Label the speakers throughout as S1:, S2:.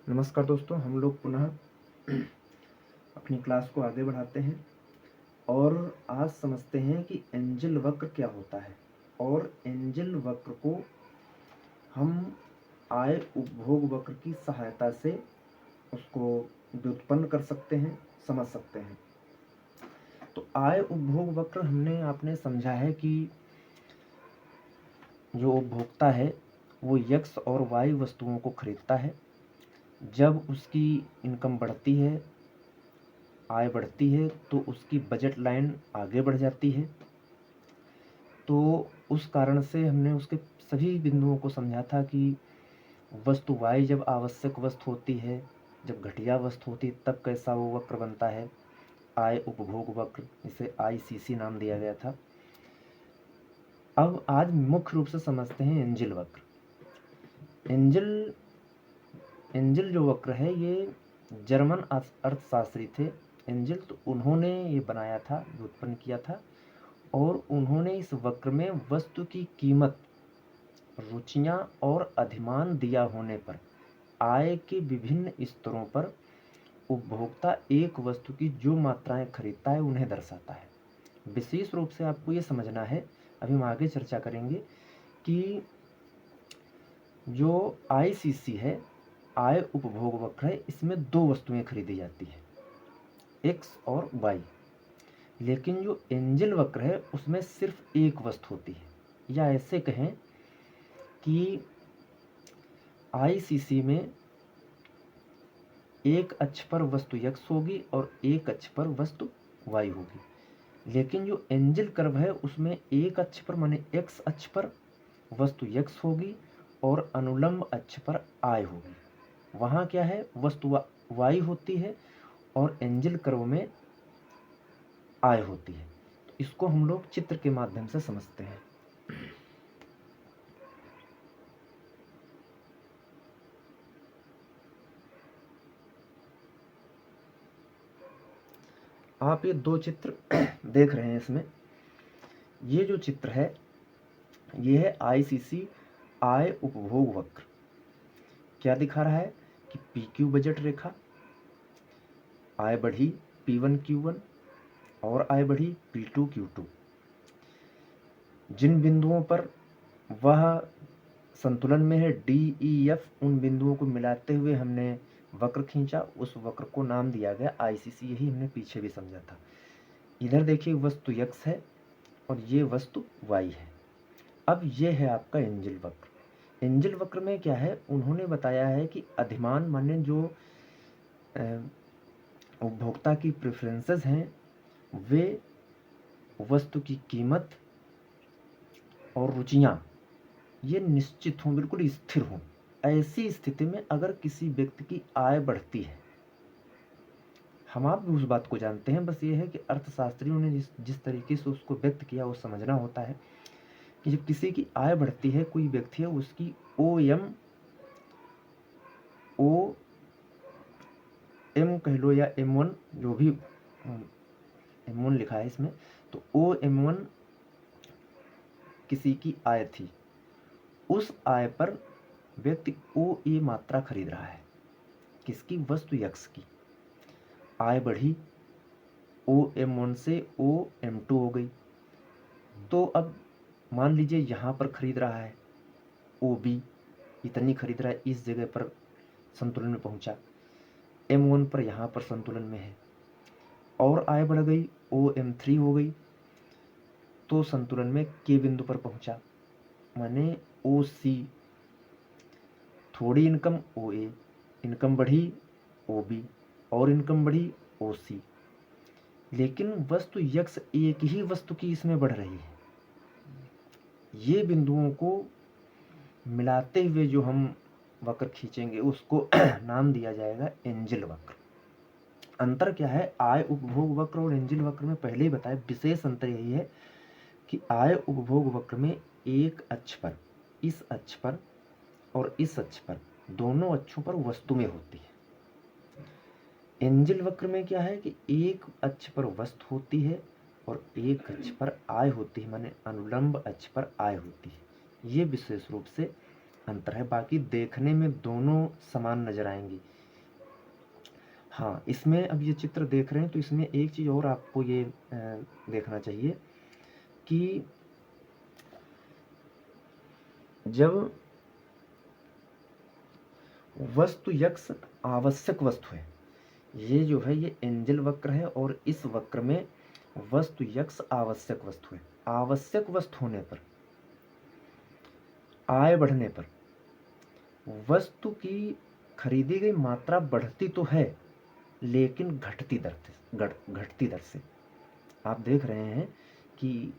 S1: नमस्कार दोस्तों, हम लोग पुनः अपनी क्लास को आगे बढ़ाते हैं और आज समझते हैं कि एंजल वक्र क्या होता है और एंजल वक्र को हम आय उपभोग वक्र की सहायता से उसको व्युत्पन्न कर सकते हैं, समझ सकते हैं। तो आय उपभोग वक्र हमने आपने समझा है कि जो उपभोक्ता है वो एक्स और वाई वस्तुओं को खरीदता है। जब उसकी इनकम बढ़ती है, आय बढ़ती है, तो उसकी बजट लाइन आगे बढ़ जाती है। तो उस कारण से हमने उसके सभी बिंदुओं को समझा था कि वस्तु वाई जब आवश्यक वस्तु होती है, जब घटिया वस्तु होती है, तब कैसा वो वक्र बनता है, आय उपभोग वक्र, जिसे ICC नाम दिया गया था। अब आज मुख्य रूप से समझते हैं एंजल वक्र। एंजल जो वक्र है ये जर्मन अर्थशास्त्री थे एंजल, तो उन्होंने ये बनाया था, उत्पन्न किया था। और उन्होंने इस वक्र में वस्तु की कीमत, रुचियां और अधिमान दिया होने पर आय के विभिन्न स्तरों पर उपभोक्ता एक वस्तु की जो मात्राएं खरीदता है उन्हें दर्शाता है। विशेष रूप से आपको ये समझना है, अभी हम आगे चर्चा करेंगे कि जो ICC है, आय उपभोग वक्र है, इसमें दो वस्तुएं खरीदी जाती है, एक्स और वाई। लेकिन जो एंजल वक्र है उसमें सिर्फ एक वस्तु होती है, या ऐसे कहें कि ICC में एक अक्ष पर वस्तु x होगी और एक अक्ष पर वस्तु y होगी। लेकिन जो एंजल कर्व है उसमें एक अक्ष पर माने x अक्ष पर वस्तु x होगी और अनुलंब अक्ष पर y होगी। वहाँ क्या है, वस्तु y होती है और एंजल कर्व में y होती है। तो इसको हम लोग चित्र के माध्यम से समझते हैं। आप ये दो चित्र देख रहे हैं, इसमें ये जो चित्र है ये है ICC आय उपभोग वक्र। क्या दिखा रहा है कि PQ बजट रेखा, आय बढ़ी P1 Q1 और आय बढ़ी P2 Q2। जिन बिंदुओं पर वह संतुलन में है DEF, उन बिंदुओं को मिलाते हुए हमने वक्र खींचा, उस वक्र को नाम दिया गया ICC। यही हमने पीछे भी समझा था। इधर देखिए वस्तु x है और ये वस्तु y है। अब ये है आपका एंजल वक्र। एंजल वक्र में क्या है, उन्होंने बताया है कि अधिमान माने जो उपभोक्ता की प्रेफरेंसेस हैं वे वस्तु की कीमत और रुचियां ये निश्चित हों, बिल्कुल स्थिर हों। ऐसी स्थिति में अगर किसी व्यक्ति की आय बढ़ती है, हम आप भी उस बात को जानते हैं, बस ये है कि अर्थशास्त्रियों ने जिस तरीके से उसको व्यक्त किया वो समझना होता है कि जब किसी की आय बढ़ती है, कोई व्यक्ति है, उसकी OM कह लो या M1, जो भी M1 लिखा है इसमें, तो OM1 किसी की आय थी, उस आय पर व्यक्ति OA मात्रा खरीद रहा है, किसकी, वस्तु x की। आय बढ़ी, OM1 से OM2 हो गई। तो अब मान लीजिए यहाँ पर खरीद रहा है OB, इतनी खरीद रहा है, इस जगह पर संतुलन में पहुंचा। M1 पर यहाँ पर संतुलन में है और आय बढ़ गई, OM3 हो गई, तो संतुलन में K बिंदु पर पहुंचा, माने OC। थोड़ी इनकम OA, इनकम बढ़ी OB और इनकम बढ़ी OC। लेकिन वस्तु x एक ही वस्तु की इसमें बढ़ रही है। ये बिंदुओं को मिलाते हुए जो हम वक्र खींचेंगे उसको नाम दिया जाएगा एंजल वक्र। अंतर क्या है आय उपभोग वक्र और एंजल वक्र में, पहले ही बताया। विशेष अंतर यही है कि आय उपभोग वक्र में एक अक्ष पर, इस अक्ष पर और इस अक्ष पर, दोनों अक्षों पर वस्तुएं होती है। एंजल वक्र में क्या है कि एक अक्ष पर वस्तु होती है और एक अक्ष पर आय होती है, माने अनुलंब अक्ष पर आय होती है। ये विशेष रूप से अंतर है, बाकी देखने में दोनों समान नजर आएंगी। हाँ, इसमें अब ये चित्र देख रहे हैं तो इसमें एक चीज़ और आपको ये देखना चाहिए कि जब वस्तु यक्ष आवश्यक वस्तु है, ये जो है ये एंजल वक्र है, और इस वक्र में वस्तु यक्ष आवश्यक वस्तु है। आवश्यक वस्तु होने पर, आय बढ़ने पर वस्तु की खरीदी गई मात्रा बढ़ती तो है, लेकिन घटती दर से। आप देख रहे हैं कि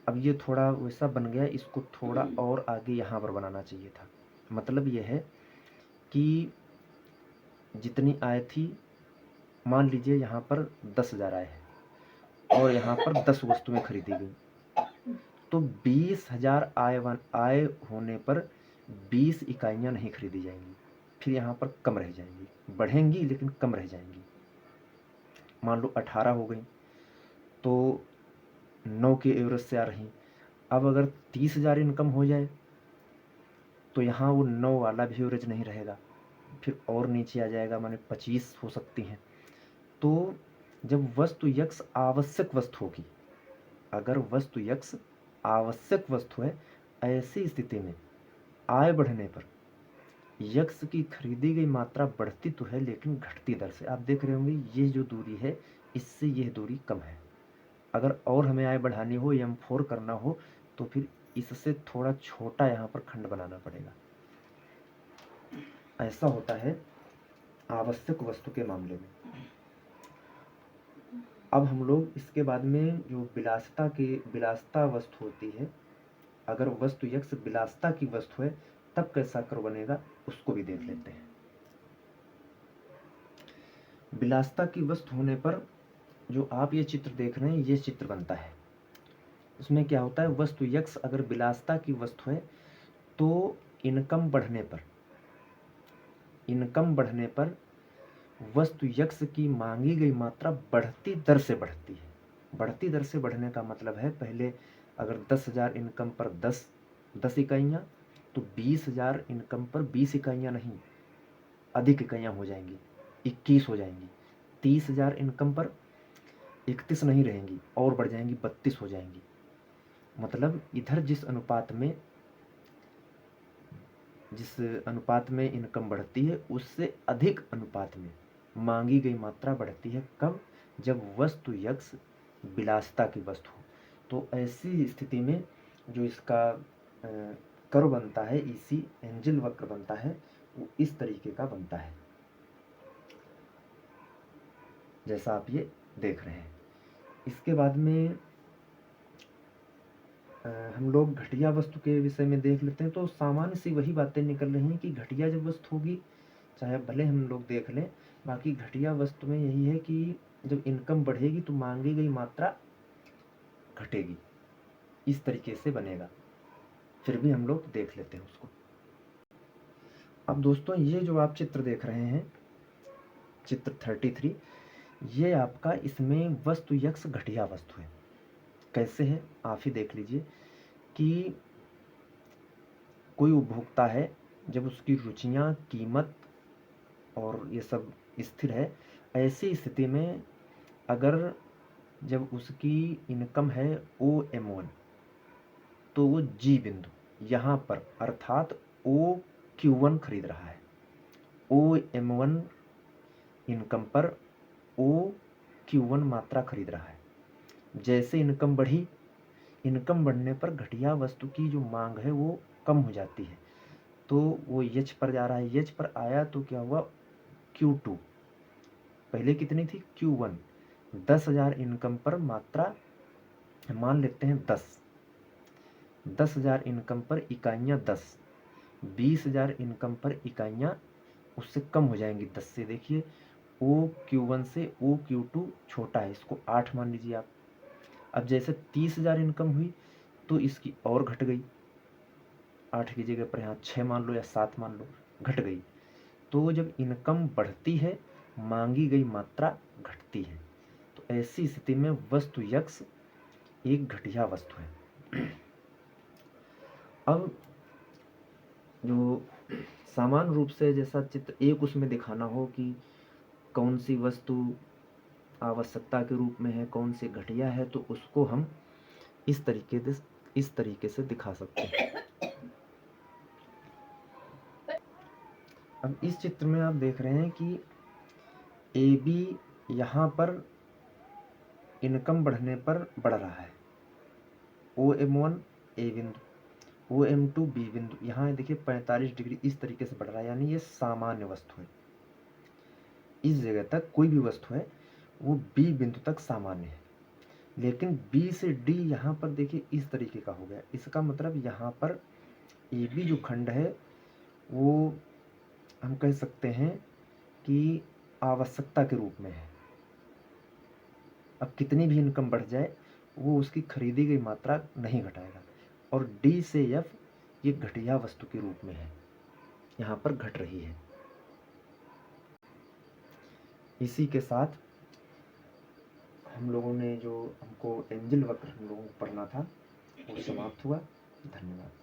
S1: अब ये थोड़ा वैसा बन गया, इसको थोड़ा और आगे यहाँ पर बनाना चाहिए था। मतलब ये है कि जितनी आय थी, मान लीजिए यहाँ पर 10,000 आय है और यहाँ पर 10 वस्तुएं खरीदी गई, तो 20,000 आय होने पर 20 इकाइयाँ नहीं खरीदी जाएंगी, फिर यहाँ पर कम रह जाएंगी, बढ़ेंगी लेकिन कम रह जाएंगी। मान लो 18 हो गई तो 9 के एवरेज से आ रही। अब अगर 30,000 इनकम हो जाए तो यहाँ वो 9 वाला भी एवरेज नहीं रहेगा, फिर और नीचे आ जाएगा, माने 25 हो सकती हैं। तो जब वस्तु यक्ष आवश्यक वस्तु होगी, अगर वस्तु यक्ष आवश्यक वस्तु है, ऐसी स्थिति में आय बढ़ने पर यक्ष की खरीदी गई मात्रा बढ़ती तो है लेकिन घटती दर से। आप देख रहे होंगे ये जो दूरी है, इससे यह दूरी कम है। अगर और हमें आय बढ़ानी हो, M4 करना हो, तो फिर इससे थोड़ा छोटा यहाँ पर खंड बनाना पड़ेगा। ऐसा होता है आवश्यक वस्तु के मामले में। अब हम लोग इसके बाद में जो विलासिता वस्तु होती है, अगर वस्तु यक्ष विलासिता की वस्तु है तब कैसा कर्व बनेगा उसको भी देख लेते हैं। विलासिता की वस्तु होने पर जो आप ये चित्र देख रहे हैं, ये चित्र बनता है। उसमें क्या होता है, वस्तु यक्ष अगर विलासिता की वस्तु है तो इनकम बढ़ने पर वस्तु यक्ष की मांगी गई मात्रा बढ़ती दर से बढ़ती है। बढ़ती दर से बढ़ने का मतलब है, पहले अगर 10,000 इनकम पर 10 इकाइयाँ, तो 20,000 इनकम पर 20 इकाइयाँ नहीं, अधिक इकाइयाँ हो जाएंगी, 21 हो जाएंगी। 30,000 इनकम पर 31 नहीं रहेंगी और बढ़ जाएंगी, 32 हो जाएंगी। मतलब इधर जिस अनुपात में इनकम बढ़ती है, उससे अधिक अनुपात में मांगी गई मात्रा बढ़ती है। कब? जब वस्तु यक्ष विलासिता की वस्तु हो। तो ऐसी स्थिति में जो इसका कर्व बनता है, इसी एंजल वक्र बनता है, वो इस तरीके का बनता है जैसा आप ये देख रहे हैं। इसके बाद में हम लोग घटिया वस्तु के विषय में देख लेते हैं। तो सामान्य सी वही बातें निकल रही हैं कि घटिया जब वस्तु होगी, चाहे भले हम लोग देख लें, बाकी घटिया वस्तु में यही है कि जब इनकम बढ़ेगी तो मांगी गई मात्रा घटेगी, इस तरीके से बनेगा। फिर भी हम लोग देख लेते हैं उसको। अब दोस्तों, ये जो आप चित्र देख रहे हैं, चित्र 33, ये आपका, इसमें वस्तु यक्ष घटिया वस्तु है। कैसे है आप ही देख लीजिए कि कोई उपभोक्ता है, जब उसकी रुचियां, कीमत और ये सब स्थिर है, ऐसी स्थिति में अगर जब उसकी इनकम है OM1, तो वो G बिंदु यहाँ पर अर्थात OQ1 खरीद रहा है। OM1 इनकम पर OQ1 मात्रा खरीद रहा है। जैसे इनकम बढ़ी, इनकम बढ़ने पर घटिया वस्तु की जो मांग है वो कम हो जाती है, तो वो H पर जा रहा है। H पर आया तो क्या हुआ, Q2, पहले कितनी थी, Q1। 10,000 इनकम पर मात्रा मान लेते हैं 10,000 इनकम पर इकाइयाँ 10, 20,000 इनकम पर इकाइयाँ उससे कम हो जाएंगी 10 से। देखिए OQ1 से OQ2 छोटा है, इसको 8 मान लीजिए आप। अब जैसे 30,000 इनकम हुई तो इसकी और घट गई, 8 की जगह पर यहाँ 6 मान लो या 7 मान लो, घट गई। तो जब इनकम बढ़ती है, मांगी गई मात्रा घटती है। तो ऐसी स्थिति में वस्तु यक्ष एक घटिया वस्तु है। अब जो समान रूप से जैसा चित्र एक उसमें दिखाना हो कि कौन सी वस्तु आवश्यकता के रूप में है, कौन सी घटिया है, तो उसको हम इस तरीके से दिखा सकते हैं। अब इस चित्र में आप देख रहे हैं कि ए बी यहाँ पर इनकम बढ़ने पर बढ़ रहा है। OM1 ए बिंदु, OM2 बी बिंदु, यहाँ देखिए 45 डिग्री इस तरीके से बढ़ रहा है, यानी ये सामान्य वस्तु है। इस जगह तक कोई भी वस्तु है वो बी बिंदु तक सामान्य है। लेकिन बी से डी यहाँ पर देखिए इस तरीके का हो गया। इसका मतलब यहाँ पर ए बी जो खंड है वो हम कह सकते हैं कि आवश्यकता के रूप में है। अब कितनी भी इनकम बढ़ जाए वो उसकी खरीदी गई मात्रा नहीं घटाएगा। और डी से एफ ये घटिया वस्तु के रूप में है, यहाँ पर घट रही है। इसी के साथ हम लोगों ने जो हमको एंजल वक्र हम लोगों को पढ़ना था वो समाप्त हुआ। धन्यवाद।